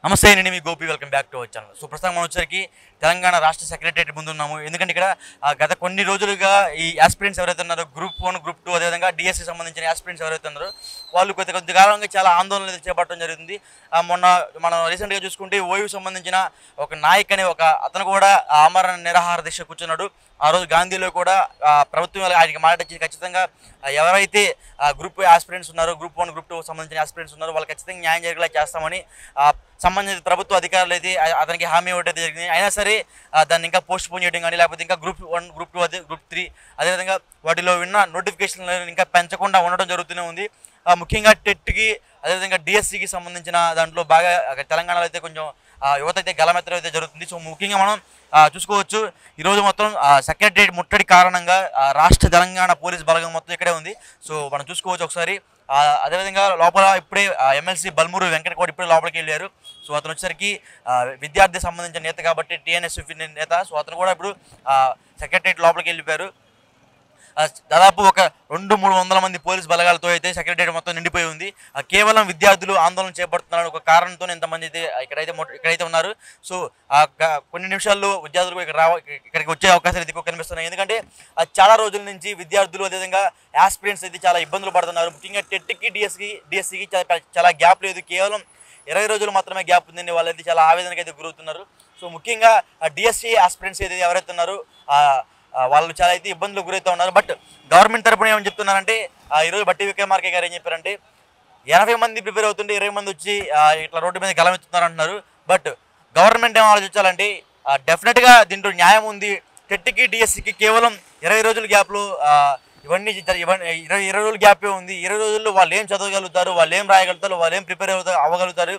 నమస్తే అండి, మీ Gopi. Welcome back to our channel. So ప్రస్తుతం మనం వచ్చరికి తెలంగాణ రాష్ట్ర సెక్రటరియట్ ముందు ఉన్నాము. ఎందుకంటే ఇక్కడ గత కొన్ని రోజులుగా ఈ యాస్పిరెంట్స్ ఎవరైతే ఉన్నారో గ్రూప్ 1, గ్రూప్ 2 అదేవిధంగా డిఎస్సి సంబంధించిన యాస్పిరెంట్స్ ఎవరైతే ఉన్నారో వాళ్ళు కొద్ది కాలంగా చాలా ఆందోళన చేపట్టడం జరుగుతుంది. మొన్న మనం రీసెంట్గా చూసుకుంటే ఓయూకి సంబంధించిన ఒక నాయక్ అనే ఒక అతను కూడా ఆమరణ నిరాహార దీక్ష కూర్చున్నాడు. ఆ రోజు గాంధీలో కూడా ప్రభుత్వం ఆయనకి మాట ఇచ్చి ఖచ్చితంగా ఎవరైతే గ్రూప్ ఆస్పిరెంట్స్ ఉన్నారో గ్రూప్ 1, గ్రూప్ 2 సంబంధించిన ఆస్పిరెంట్స్ ఉన్నారో వాళ్ళు ఖచ్చితంగా న్యాయం జరిగేలా చేస్తామని సంబంధిత ప్రభుత్వ అధికారులు అయితే అతనికి హామీ ఇవ్వడం జరిగింది. అయినా సరే దాన్ని ఇంకా పోస్ట్ పోన్ చేయడం కానీ లేకపోతే ఇంకా గ్రూప్ 1, గ్రూప్ 2 గ్రూప్ 3 అదేవిధంగా వాటిలో విన్న నోటిఫికేషన్లు ఇంకా పెంచకుండా ఉండడం జరుగుతూనే ఉంది. ముఖ్యంగా టెట్కి అదేవిధంగా డిఎస్సికి సంబంధించిన దాంట్లో బాగా తెలంగాణలో అయితే కొంచెం యువత అయితే గలమెత్తడం అయితే జరుగుతుంది. సో ముఖ్యంగా మనం చూసుకోవచ్చు ఈరోజు మొత్తం సెక్రటరియట్ ముట్టడి కారణంగా రాష్ట్ర తెలంగాణ పోలీస్ బలగం మొత్తం ఇక్కడే ఉంది. సో మనం చూసుకోవచ్చు ఒకసారి. అదేవిధంగా లోపల ఇప్పుడే ఎమ్మెల్సీ బల్మూరు వెంకట కూడా ఇప్పుడే లోపలికి వెళ్ళారు. సో అతను వచ్చేసరికి విద్యార్థి సంబంధించిన నేత కాబట్టి టీఎన్ఎస్ఎఫ్ నేత. సో అతను కూడా ఇప్పుడు సెక్రటరియట్ లోపలికి వెళ్ళిపోయారు. దాదాపు ఒక 200-300 మంది పోలీస్ బలగాలతో అయితే సెక్రటరియట్ మొత్తం నిండిపోయి ఉంది. కేవలం విద్యార్థులు ఆందోళన చేపడుతున్నారు ఒక కారణంతో ఇంతమంది అయితే ఇక్కడైతే ఉన్నారు. సో కొన్ని నిమిషాల్లో విద్యార్థులు ఇక్కడికి వచ్చే అవకాశాలు అయితే కనిపిస్తున్నాయి. ఎందుకంటే చాలా రోజుల నుంచి విద్యార్థులు అదేవిధంగా యాస్పిరెంట్స్ అయితే చాలా ఇబ్బందులు పడుతున్నారు. ముఖ్యంగా టెట్కి డిఎస్సికి చాలా గ్యాప్ లేదు. కేవలం 20 రోజులు మాత్రమే గ్యాప్ ఉందండి. వాళ్ళైతే చాలా ఆవేదనకు అయితే గురవుతున్నారు. సో ముఖ్యంగా డిఎస్సి ఆస్పిరెంట్స్ అయితే ఎవరైతే ఉన్నారో వాళ్ళు చాలా అయితే ఇబ్బందులు గురవుతూ ఉన్నారు. బట్ గవర్నమెంట్ తరపున ఏమని చెప్తున్నారంటే ఈరోజు బట్టి విక్రమార్కే గారు ఏం చెప్పారంటే 80 మంది ప్రిపేర్ అవుతుంటే 20 మంది వచ్చి ఇట్లా రోడ్డు మీద గలమెత్తుతున్నారు అంటున్నారు. బట్ గవర్నమెంట్ ఏమో ఆలోచించాలంటే డెఫినెట్గా దీంట్లో న్యాయం ఉంది. టెట్కి డిఎస్సికి కేవలం 20 రోజుల గ్యాప్లో ఇవన్నీ 20 రోజుల గ్యాపే ఉంది. 20 రోజుల్లో వాళ్ళు ఏం చదవగలుగుతారు, వాళ్ళు ఏం రాయగలుగుతారు, వాళ్ళు ఏం ప్రిపేర్ అవ్వగలుగుతారు,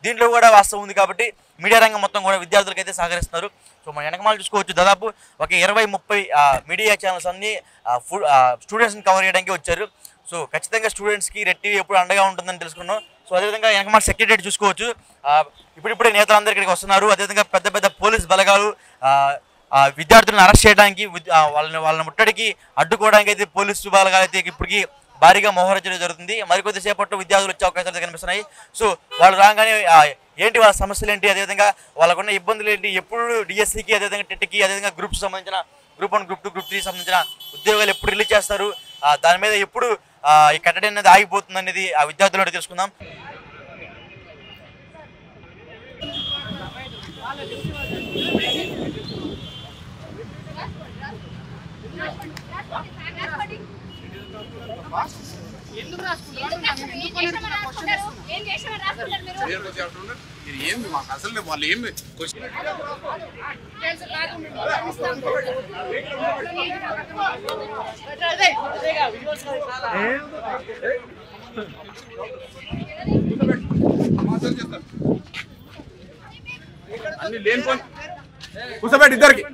దీంట్లో కూడా వాస్తవం ఉంది. కాబట్టి మీడియా రంగం మొత్తం కూడా విద్యార్థులకు అయితే సహకరిస్తున్నారు. సో మన వెనకమాలు చూసుకోవచ్చు దాదాపు ఒక 20-30 మీడియా ఛానల్స్ అన్నీ స్టూడెంట్స్ని కవర్ చేయడానికి వచ్చారు. సో ఖచ్చితంగా స్టూడెంట్స్కి రెడ్ టీవీ ఎప్పుడు అండగా ఉంటుందని తెలుసుకున్నాం. సో అదేవిధంగా వెనకమాల సెక్రటరీ చూసుకోవచ్చు. ఇప్పుడిప్పుడే నేతలందరూ ఇక్కడికి వస్తున్నారు. అదేవిధంగా పెద్ద పెద్ద పోలీస్ బలగాలు విద్యార్థులను అరెస్ట్ చేయడానికి వాళ్ళని ముట్టడికి అడ్డుకోవడానికి అయితే పోలీసు బలగాలు అయితే ఇప్పటికీ భారీగా మోహరించడం జరుగుతుంది. మరికొద్ది సేపట్లో విద్యార్థులు వచ్చే అవకాశాలు కనిపిస్తున్నాయి. సో వాళ్ళు రాగానే ఏంటి వాళ్ళ సమస్యలు ఏంటి, అదేవిధంగా వాళ్ళకున్న ఇబ్బందులు ఏంటి, ఎప్పుడు డిఎస్సికి అదేవిధంగా టెట్కి అదేవిధంగా గ్రూప్స్ సంబంధించిన గ్రూప్ 1, గ్రూప్ 2, గ్రూప్ 3 సంబంధించిన ఉద్యోగాలు ఎప్పుడు రిలీజ్ చేస్తారు, దాని మీద ఎప్పుడు ఈ కట్టడి అనేది ఆగిపోతుంది అనేది ఆ విద్యార్థులు తెలుసుకుందాం. అసలు వాళ్ళు ఏమి అన్ని లేని కూర్చోబెట్టి ఇద్దరికి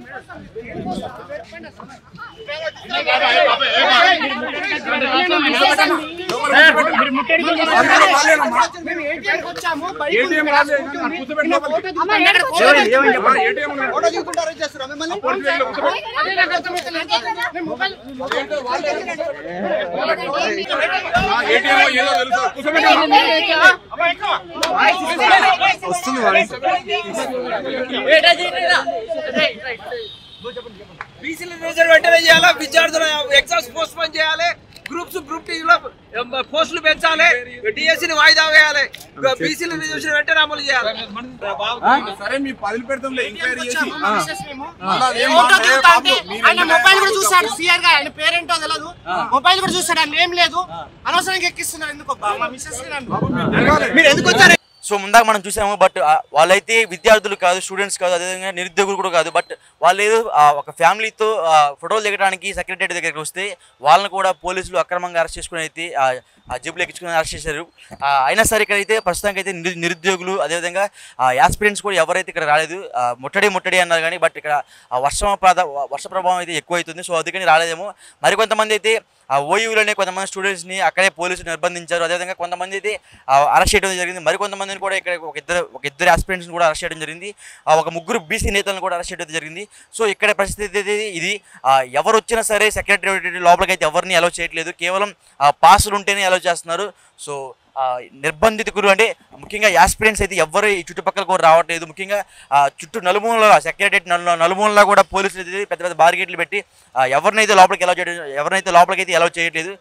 బీసీల రిజర్వ్ వెంటనే చేయాలి. విద్యార్థుల ఎగ్జామ్స్ పోస్ట్ పోన్ చేయాలి. గ్రూప్స్ గ్రూప్ టీలో పోస్టులు పెంచాలి. డిఎస్సిని వాయిదా వేయాలి. బీసీల రిజర్వేషన్ వెంటనే అమలు చేయాలి. సరే మీ పదులు పెడతాం ఎంక్వైరీ చేసి మొబైల్ కూడా చూస్తాడు. సిఆర్ గా ఆయన పేరెంటో తెలియదు. మొబైల్ కూడా చూస్తాడు. ఆయన ఏం లేదు. అనవసరంగా ఎక్కిస్తున్నారు. ఎందుకు మా మిస్సెస్ మీరు ఎందుకు వచ్చారు? సో ముందాక మనం చూసాము. బట్ వాళ్ళైతే విద్యార్థులు కాదు, స్టూడెంట్స్ కాదు, అదేవిధంగా నిరుద్యోగులు కూడా కాదు. బట్ వాళ్ళు ఏదో ఒక ఫ్యామిలీతో ఫోటోలు దిగడానికి సెక్రటరీ దగ్గరికి వస్తే వాళ్ళని కూడా పోలీసులు అక్రమంగా అరెస్ట్ చేసుకుని అయితే జీపులు ఎక్కించుకుని అరెస్ట్ చేశారు. అయినా సరే ఇక్కడైతే ప్రస్తుతానికి అయితే నిరుద్యోగులు అదేవిధంగా యాస్పిరెంట్స్ కూడా ఎవరైతే ఇక్కడ రాలేదు. ముట్టడి అన్నారు కానీ బట్ ఇక్కడ వర్ష ప్రభావం అయితే ఎక్కువ అవుతుంది. సో అందుకని రాలేదేమో. మరికొంతమంది అయితే ఓయూలోనే కొంతమంది స్టూడెంట్స్ని అక్కడే పోలీసులు నిర్బంధించారు. అదేవిధంగా కొంతమంది అయితే అరెస్ట్ చేయడం జరిగింది. మరికొంతమందిని కూడా ఇక్కడ ఒక ఇద్దరు ఆస్పిరెంట్స్ని కూడా అరెస్ట్ చేయడం జరిగింది. ఒక 3 బీసీ నేతలను కూడా అరెస్ట్ చేయడం జరిగింది. సో ఇక్కడ పరిస్థితి అయితే ఇది ఎవరు వచ్చినా సరే సెక్రటరీ లోపలికి అయితే ఎవరిని అలౌ చేయట్లేదు. కేవలం పాసులు ఉంటేనే అలౌ చేస్తున్నారు. సో నిర్బంధితులు అంటే ముఖ్యంగా యాస్పిరెంట్స్ అయితే ఎవరు ఈ చుట్టుపక్కల కూడా రావట్లేదు. ముఖ్యంగా చుట్టూ నలుమూలలో సెక్రటరియట్ నలుమూలలో కూడా పోలీసులు అయితే పెద్ద పెద్ద బారిగేట్లు పెట్టి ఎవరినైతే లోపలికి ఎలా చేయడం ఎవరినైతే లోపలికి అయితే ఎలా చేయట్లేదు.